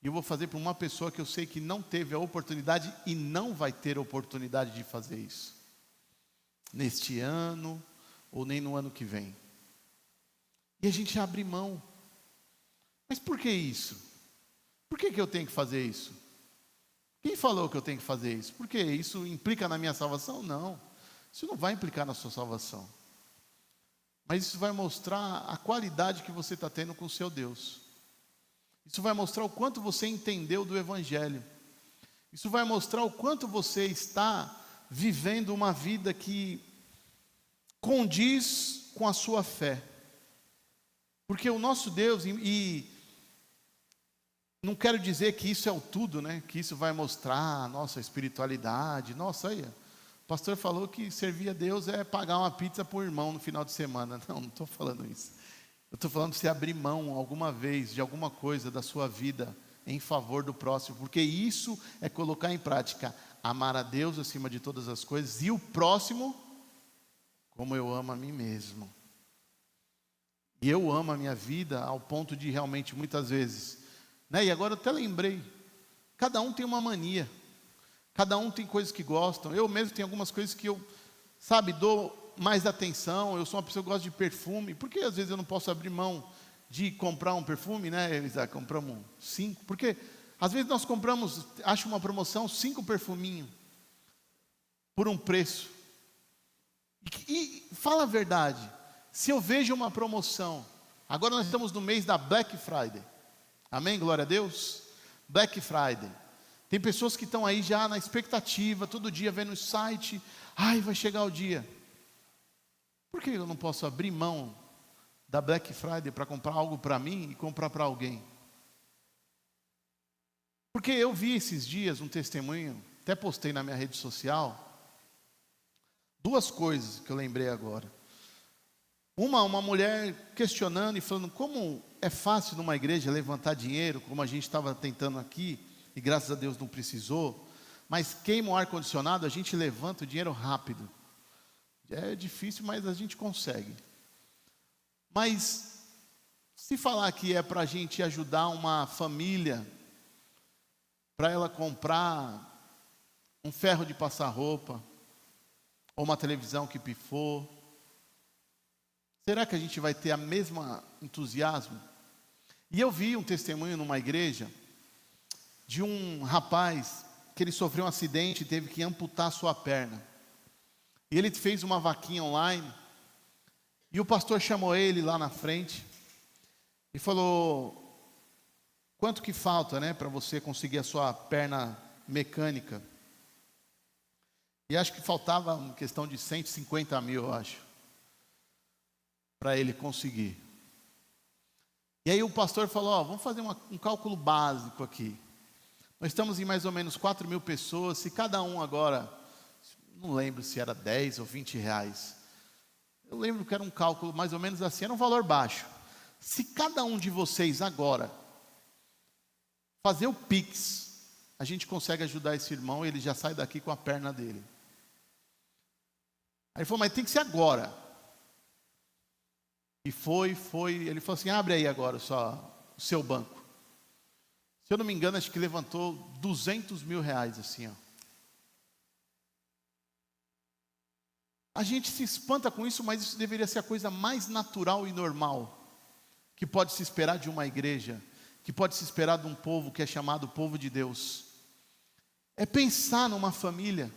E eu vou fazer para uma pessoa que eu sei que não teve a oportunidade e não vai ter a oportunidade de fazer isso. Neste ano, ou nem no ano que vem. E a gente abre mão. Mas por que isso? Por que eu tenho que fazer isso? Quem falou que eu tenho que fazer isso? Por quê? Isso implica na minha salvação? Não. Isso não vai implicar na sua salvação. Mas isso vai mostrar a qualidade que você está tendo com o seu Deus. Isso vai mostrar o quanto você entendeu do Evangelho. Isso vai mostrar o quanto você está vivendo uma vida que condiz com a sua fé. Porque o nosso Deus, e não quero dizer que isso é o tudo, que isso vai mostrar a nossa espiritualidade. Nossa, aí, o pastor falou que servir a Deus é pagar uma pizza por irmão no final de semana. Não estou falando isso. Eu estou falando de você abrir mão alguma vez de alguma coisa da sua vida em favor do próximo, porque isso é colocar em prática amar a Deus acima de todas as coisas e o próximo como eu amo a mim mesmo. E eu amo a minha vida ao ponto de realmente muitas vezes, e agora eu até lembrei, cada um tem uma mania, cada um tem coisas que gostam. Eu mesmo tenho algumas coisas que eu, dou mais atenção. Eu sou uma pessoa que gosta de perfume. Por que às vezes eu não posso abrir mão de comprar um perfume, Isaac? Compramos 5. Porque às vezes nós compramos, acho uma promoção, 5 perfuminhos por um preço. E fala a verdade, se eu vejo uma promoção, agora nós estamos no mês da Black Friday. Amém? Glória a Deus. Black Friday. Tem pessoas que estão aí já na expectativa, todo dia vendo o site. Vai chegar o dia. Por que eu não posso abrir mão da Black Friday para comprar algo para mim e comprar para alguém? Porque eu vi esses dias um testemunho, até postei na minha rede social, 2 coisas que eu lembrei agora. Uma mulher questionando e falando como é fácil numa igreja levantar dinheiro, como a gente estava tentando aqui, e graças a Deus não precisou, mas queima o ar-condicionado, a gente levanta o dinheiro rápido. É difícil, mas a gente consegue. Mas, se falar que é para a gente ajudar uma família, para ela comprar um ferro de passar roupa, ou uma televisão que pifou, será que a gente vai ter a mesma entusiasmo? E eu vi um testemunho numa igreja, de um rapaz, que ele sofreu um acidente e teve que amputar a sua perna. E ele fez uma vaquinha online, e o pastor chamou ele lá na frente, e falou, quanto que falta, para você conseguir a sua perna mecânica? E acho que faltava uma questão de 150 mil, eu acho, para ele conseguir. E aí o pastor falou, vamos fazer um cálculo básico aqui. Nós estamos em mais ou menos 4.000 pessoas, se cada um agora, não lembro se era 10 ou 20 reais. Eu lembro que era um cálculo mais ou menos assim, era um valor baixo. Se cada um de vocês agora fazer o Pix, a gente consegue ajudar esse irmão e ele já sai daqui com a perna dele. Aí ele falou, mas tem que ser agora. E foi, ele falou assim, abre aí agora o seu banco. Se eu não me engano, acho que levantou 200 mil reais assim, ó. A gente se espanta com isso, mas isso deveria ser a coisa mais natural e normal que pode se esperar de uma igreja, que pode se esperar de um povo que é chamado povo de Deus. É pensar numa família,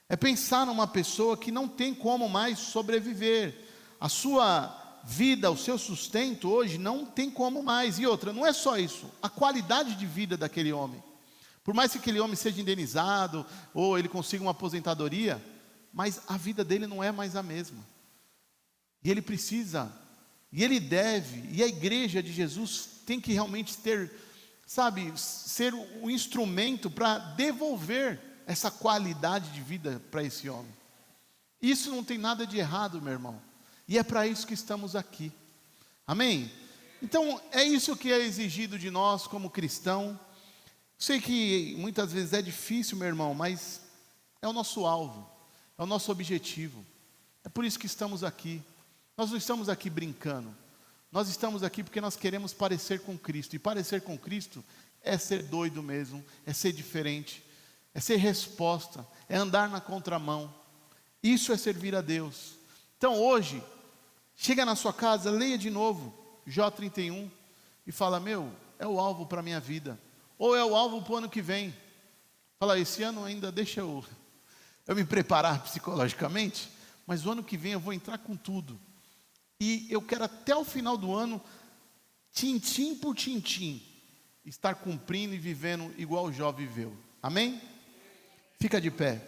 é pensar numa pessoa que não tem como mais sobreviver. A sua vida, o seu sustento hoje não tem como mais. E outra, não é só isso, a qualidade de vida daquele homem. Por mais que aquele homem seja indenizado, ou ele consiga uma aposentadoria, mas a vida dele não é mais a mesma. E ele precisa, e ele deve, e a igreja de Jesus tem que realmente ter, ser o instrumento para devolver essa qualidade de vida para esse homem. Isso não tem nada de errado, meu irmão. E é para isso que estamos aqui. Amém? Então, é isso que é exigido de nós como cristão. Sei que muitas vezes é difícil, meu irmão, mas é o nosso alvo, é o nosso objetivo. É por isso que estamos aqui. Nós não estamos aqui brincando. Nós estamos aqui porque nós queremos parecer com Cristo. E parecer com Cristo é ser doido mesmo, é ser diferente, é ser resposta, é andar na contramão. Isso é servir a Deus. Então hoje, chega na sua casa, leia de novo Jó 31 e fala, é o alvo para a minha vida. Ou é o alvo para o ano que vem. Fala, esse ano ainda deixa eu me preparar psicologicamente, mas o ano que vem eu vou entrar com tudo. E eu quero até o final do ano, tintim por tintim, estar cumprindo e vivendo igual o Jó viveu. Amém? Fica de pé.